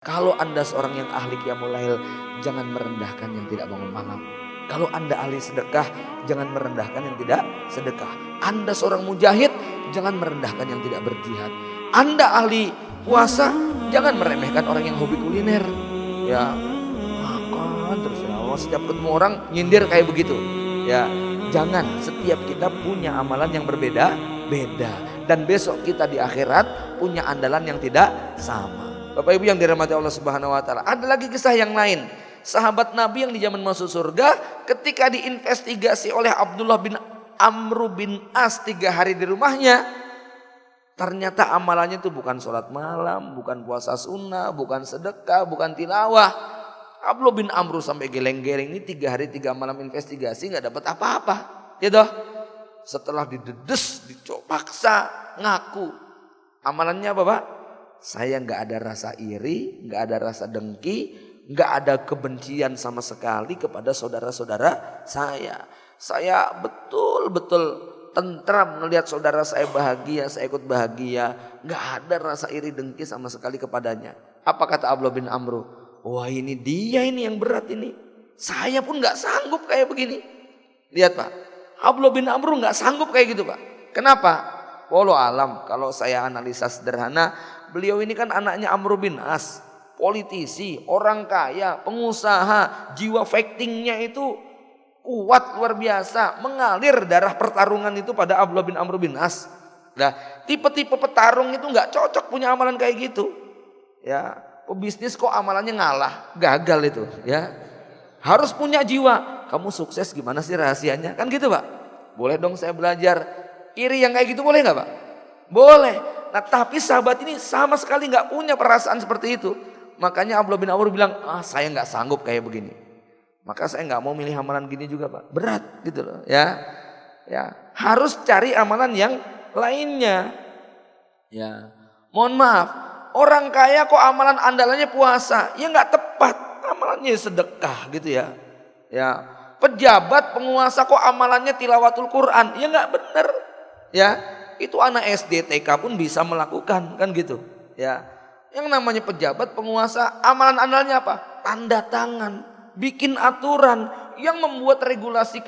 Kalau Anda seorang yang ahli qiyamul lail, jangan merendahkan yang tidak bangun malam. Kalau Anda ahli sedekah, jangan merendahkan yang tidak sedekah. Anda seorang mujahid, jangan merendahkan yang tidak berjihad. Anda ahli puasa, jangan meremehkan orang yang hobi kuliner. Ya, makan terus ya Allah, setiap ketemu orang nyindir kayak begitu. Ya, jangan, setiap kita punya amalan yang berbeda-beda. Dan besok kita di akhirat punya andalan yang tidak sama. Bapak Ibu yang dirahmati Allah Subhanahu wa taala. Ada lagi kisah yang lain. Sahabat Nabi yang di zaman masuk surga ketika diinvestigasi oleh Abdullah bin Amr bin As 3 hari di rumahnya, ternyata amalannya itu bukan sholat malam, bukan puasa sunnah, bukan sedekah, bukan tilawah. Abdullah bin Amr sampai geleng-geleng, ini 3 hari 3 malam investigasi nggak dapat apa-apa. Ya toh? Setelah didedes, dipaksa ngaku. Amalannya apa, Pak? Saya nggak ada rasa iri, nggak ada rasa dengki, nggak ada kebencian sama sekali kepada saudara-saudara saya. Saya betul-betul tentram melihat saudara saya bahagia, saya ikut bahagia. Nggak ada rasa iri dengki sama sekali kepadanya. Apa kata Abdullah bin Amr? Wah, ini dia ini yang berat ini. Saya pun nggak sanggup kayak begini. Lihat Pak, Abdullah bin Amr nggak sanggup kayak gitu Pak. Kenapa? Wallahu alam, kalau saya analisa sederhana, beliau ini kan anaknya Amr bin As, politisi, orang kaya, pengusaha, jiwa fightingnya itu kuat luar biasa, mengalir darah pertarungan itu pada Abdullah bin Amr bin As. Nah, tipe-tipe petarung itu nggak cocok punya amalan kayak gitu. Ya, pebisnis kok amalannya ngalah, gagal itu. Ya, harus punya jiwa. Kamu sukses gimana sih rahasianya? Kan gitu Pak. Boleh dong saya belajar. Iri yang kayak gitu boleh nggak Pak? Boleh. Nah tapi sahabat ini sama sekali nggak punya perasaan seperti itu. Makanya Abdullah bin Amr bilang, saya nggak sanggup kayak begini. Maka saya nggak mau milih amalan gini juga Pak. Berat gitu loh ya. Ya harus cari amalan yang lainnya. Ya mohon maaf, orang kaya kok amalan andalannya puasa, ya nggak tepat. Amalannya sedekah gitu ya. Ya pejabat penguasa kok amalannya tilawatul Quran, ya nggak bener. Ya, itu anak SD TK pun bisa melakukan kan gitu. Ya, yang namanya pejabat penguasa amalan andalnya apa? Tanda tangan, bikin aturan yang membuat regulasi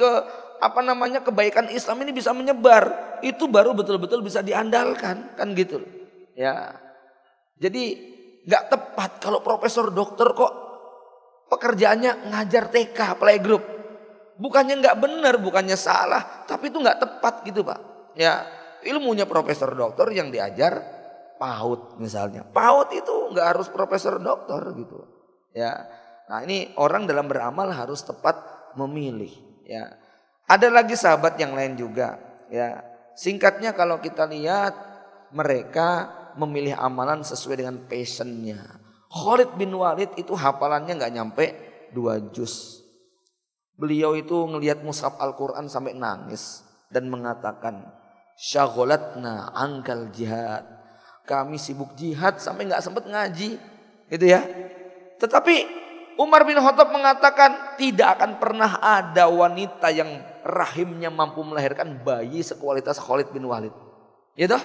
kebaikan Islam ini bisa menyebar. Itu baru betul-betul bisa diandalkan kan gitu. Ya, jadi nggak tepat kalau profesor dokter kok pekerjaannya ngajar TK playgroup. Bukannya nggak benar, bukannya salah, tapi itu nggak tepat gitu Pak. Ya ilmunya profesor dokter yang diajar PAUD misalnya. PAUD itu nggak harus profesor dokter gitu. Ya, nah ini orang dalam beramal harus tepat memilih. Ya, ada lagi sahabat yang lain juga. Ya, singkatnya kalau kita lihat mereka memilih amalan sesuai dengan passionnya. Khalid bin Walid itu hafalannya nggak nyampe 2 juz. Beliau itu ngelihat mushaf Al-Quran sampai nangis dan mengatakan, syagholatna angkal jihad. Kami sibuk jihad sampai nggak sempat ngaji, gitu ya. Tetapi Umar bin Khattab mengatakan tidak akan pernah ada wanita yang rahimnya mampu melahirkan bayi sekualitas Khalid bin Walid. Gitu?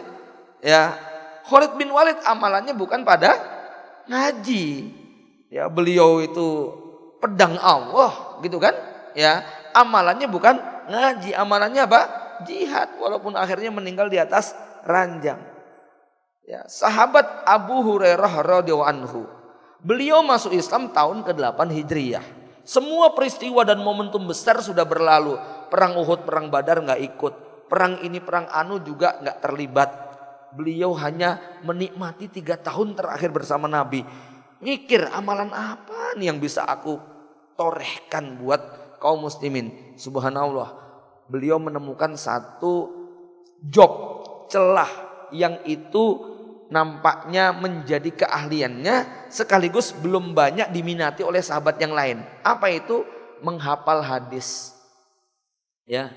Ya, Khalid bin Walid amalannya bukan pada ngaji. Ya, beliau itu pedang Allah, gitu kan? Ya, amalannya bukan ngaji, amalannya apa? Jihad, walaupun akhirnya meninggal di atas ranjang. Ya, sahabat Abu Hurairah radhiyallahu anhu, beliau masuk Islam tahun ke-8 Hijriyah. Semua peristiwa dan momentum besar sudah berlalu. Perang Uhud, perang Badar nggak ikut. Perang ini, perang anu juga nggak terlibat. Beliau hanya menikmati 3 tahun terakhir bersama Nabi. Mikir amalan apa nih yang bisa aku torehkan buat kaum muslimin. Subhanallah. Beliau menemukan satu job, celah yang itu nampaknya menjadi keahliannya sekaligus belum banyak diminati oleh sahabat yang lain. Apa itu? Menghafal hadis. Ya.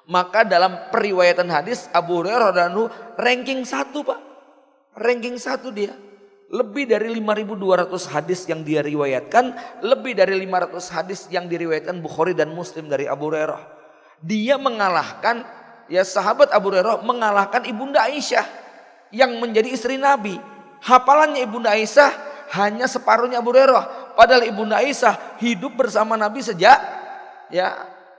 Maka dalam periwayatan hadis Abu Hurairah radhiyallahu anhu ranking 1 Pak. Ranking 1 dia. Lebih dari 5.200 hadis yang dia riwayatkan, lebih dari 500 hadis yang diriwayatkan Bukhari dan Muslim dari Abu Hurairah. Dia mengalahkan, ya sahabat Abu Hurairah mengalahkan Ibunda Aisyah yang menjadi istri Nabi. Hafalannya Ibunda Aisyah hanya separuhnya Abu Hurairah. Padahal Ibunda Aisyah hidup bersama Nabi sejak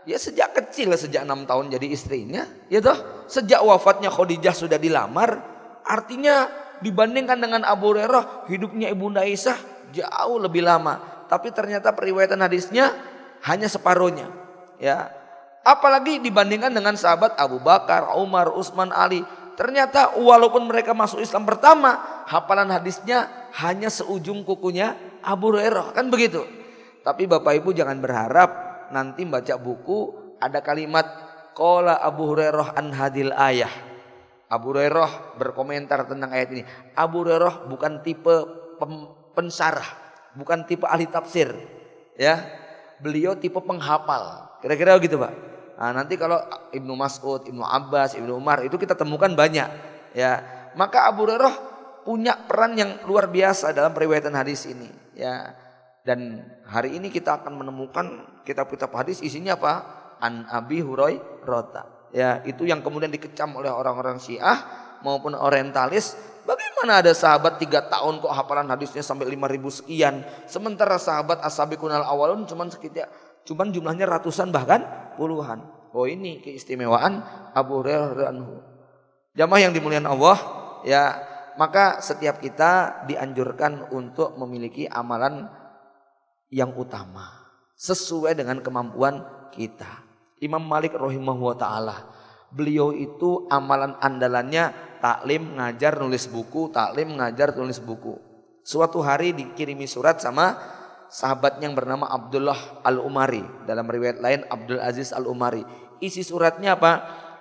sejak kecil, sejak 6 tahun jadi istrinya, ya toh. Sejak wafatnya Khadijah sudah dilamar. Artinya dibandingkan dengan Abu Hurairah, hidupnya Ibunda Aisyah jauh lebih lama. Tapi ternyata periwayatan hadisnya hanya separuhnya, ya. Apalagi dibandingkan dengan sahabat Abu Bakar, Umar, Utsman, Ali. Ternyata walaupun mereka masuk Islam pertama, hafalan hadisnya hanya seujung kukunya Abu Hurairah, kan begitu. Tapi Bapak Ibu jangan berharap nanti baca buku ada kalimat qala Abu Hurairah an hadil ayah. Abu Hurairah berkomentar tentang ayat ini. Abu Hurairah bukan tipe pensarah, bukan tipe ahli tafsir, ya. Beliau tipe penghafal. Kira-kira gitu, Pak. Nah, nanti kalau Ibnu Mas'ud, Ibnu Abbas, Ibnu Umar itu kita temukan banyak, ya. Maka Abu Hurairah punya peran yang luar biasa dalam periwayatan hadis ini, ya. Dan hari ini kita akan menemukan kitab-kitab hadis isinya apa? An Abi Hurairah. Ya, itu yang kemudian dikecam oleh orang-orang Syiah maupun orientalis. Bagaimana ada sahabat 3 tahun kok hafalan hadisnya sampai 5.000 sekian, sementara sahabat as-sabiqunal awalun cuman jumlahnya ratusan bahkan puluhan. Oh, ini keistimewaan Abu Hurairah anhu. Jamaah yang dimuliakan Allah, ya, maka setiap kita dianjurkan untuk memiliki amalan yang utama sesuai dengan kemampuan kita. Imam Malik rahimahullah taala, beliau itu amalan andalannya taklim, ngajar, nulis buku, taklim, ngajar, nulis buku. Suatu hari dikirimi surat sama sahabatnya yang bernama Abdullah Al-Umari, dalam riwayat lain Abdul Aziz Al-Umari. Isi suratnya apa?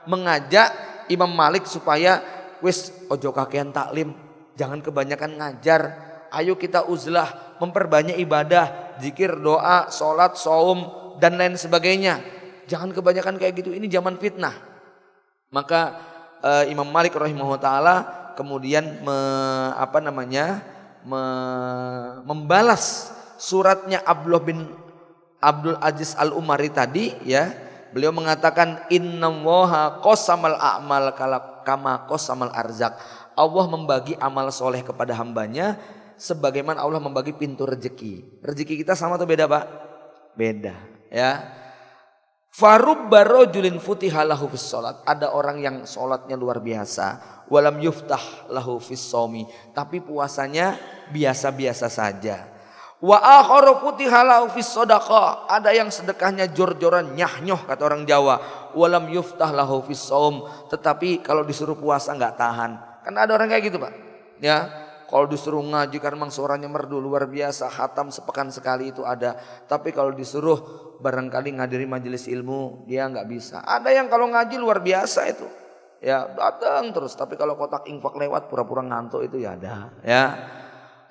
Mengajak Imam Malik supaya wis ojo kakean taklim, jangan kebanyakan ngajar. Ayo kita uzlah, memperbanyak ibadah, zikir, doa, sholat, saum dan lain sebagainya. Jangan kebanyakan kayak gitu, ini zaman fitnah. Maka Imam Malik rahimahullah taala kemudian membalas suratnya Abdul Aziz Al-Umari tadi, ya. Beliau mengatakan innallaha qasamal a'mal kama qasamal arzak. Allah membagi amal soleh kepada hambanya sebagaimana Allah membagi pintu rezeki. Rezeki kita sama atau beda, Pak? Beda, ya. Farubba rajulin futiha lahu fis salat. Ada orang yang salatnya luar biasa, walam yuftah lahu fis shaumi, tapi puasanya biasa-biasa saja. Wa akharu futiha lahu fis shadaqah. Ada yang sedekahnya jor-joran, nyah-nyoh kata orang Jawa. Walam yuftah lahu fis shaum, tetapi kalau disuruh puasa enggak tahan. Kan ada orang kayak gitu, Pak. Ya, kalau disuruh ngaji kan memang suaranya merdu luar biasa, khatam sepekan sekali itu ada. Tapi kalau disuruh barangkali ngadiri majelis ilmu dia nggak bisa. Ada yang kalau ngaji luar biasa itu, ya datang terus. Tapi kalau kotak infak lewat pura-pura ngantuk itu ya ada, ya.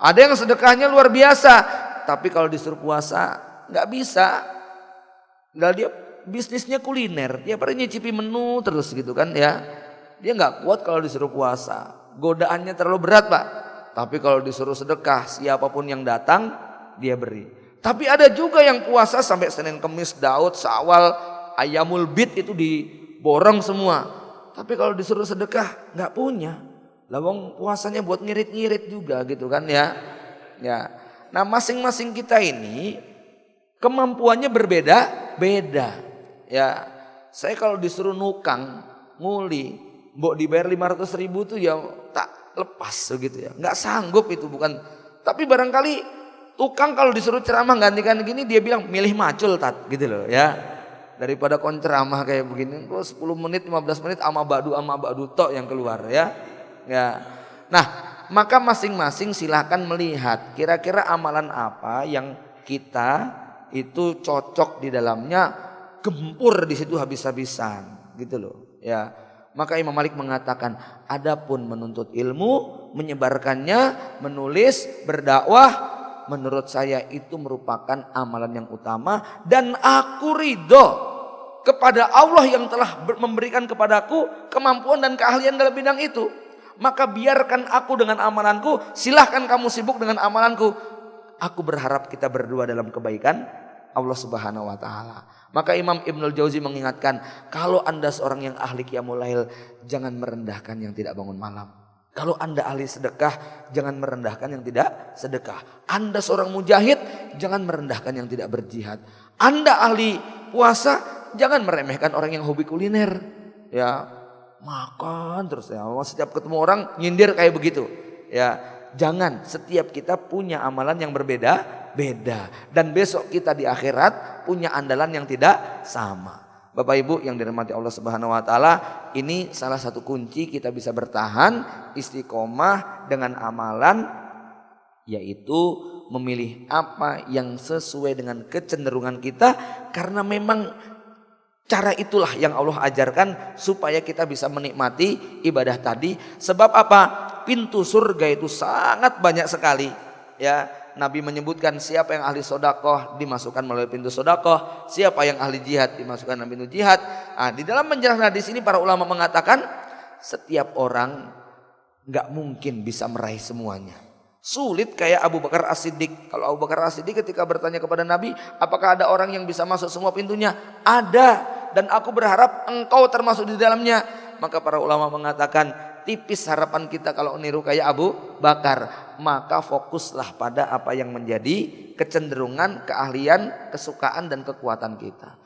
Ada yang sedekahnya luar biasa, tapi kalau disuruh puasa nggak bisa. Nah, dia bisnisnya kuliner, dia pernah nyicipi menu terus gitu kan, ya. Dia nggak kuat kalau disuruh puasa, godaannya terlalu berat, Pak. Tapi kalau disuruh sedekah, siapapun yang datang dia beri. Tapi ada juga yang puasa sampai Senin Kemis, Daud, Syawal, Ayamul Bid itu diborong semua. Tapi kalau disuruh sedekah nggak punya. Lawang puasanya buat ngirit-ngirit juga gitu kan, ya. Ya. Nah, masing-masing kita ini kemampuannya berbeda-beda. Ya. Saya kalau disuruh nukang, nguli, mbok dibayar 500.000 tuh ya tak lepas begitu ya. Nggak sanggup itu, bukan. Tapi barangkali tukang kalau disuruh ceramah gantikan gini dia bilang milih macul tat gitu loh, ya. Daripada kon ceramah kayak begini kok 10 menit 15 menit ama badu tok yang keluar, ya. Ya. Nah, maka masing-masing silakan melihat kira-kira amalan apa yang kita itu cocok di dalamnya, gempur di situ habis-habisan gitu loh, ya. Maka Imam Malik mengatakan, adapun menuntut ilmu, menyebarkannya, menulis, berdakwah, menurut saya itu merupakan amalan yang utama, dan aku ridho kepada Allah yang telah memberikan kepadaku kemampuan dan keahlian dalam bidang itu. Maka biarkan aku dengan amalanku, silahkan kamu sibuk dengan amalanku. Aku berharap kita berdua dalam kebaikan Allah Subhanahu wa taala. Maka Imam Ibnul Jauzi mengingatkan, kalau Anda seorang yang ahli qiyamul lail, jangan merendahkan yang tidak bangun malam. Kalau Anda ahli sedekah, jangan merendahkan yang tidak sedekah. Anda seorang mujahid, jangan merendahkan yang tidak berjihad. Anda ahli puasa, jangan meremehkan orang yang hobi kuliner. Ya, makan terus ya. Setiap ketemu orang nyindir kayak begitu. Ya, jangan. Setiap kita punya amalan yang berbeda-beda. Dan besok kita di akhirat punya andalan yang tidak sama. Bapak Ibu yang dirahmati Allah Subhanahu wa taala, ini salah satu kunci kita bisa bertahan istiqomah dengan amalan, yaitu memilih apa yang sesuai dengan kecenderungan kita, karena memang cara itulah yang Allah ajarkan supaya kita bisa menikmati ibadah tadi. Sebab apa? Pintu surga itu sangat banyak sekali. Ya, Nabi menyebutkan siapa yang ahli sodakoh dimasukkan melalui pintu sodakoh, siapa yang ahli jihad dimasukkan melalui pintu jihad. Nah, di dalam menjelaskan hadis ini para ulama mengatakan setiap orang nggak mungkin bisa meraih semuanya. Sulit kayak Abu Bakar As-Siddiq. Kalau Abu Bakar As-Siddiq ketika bertanya kepada Nabi, apakah ada orang yang bisa masuk semua pintunya? Ada, dan aku berharap engkau termasuk di dalamnya. Maka para ulama mengatakan tipis harapan kita kalau niru kayak Abu Bakar. Maka fokuslah pada apa yang menjadi kecenderungan, keahlian, kesukaan dan kekuatan kita.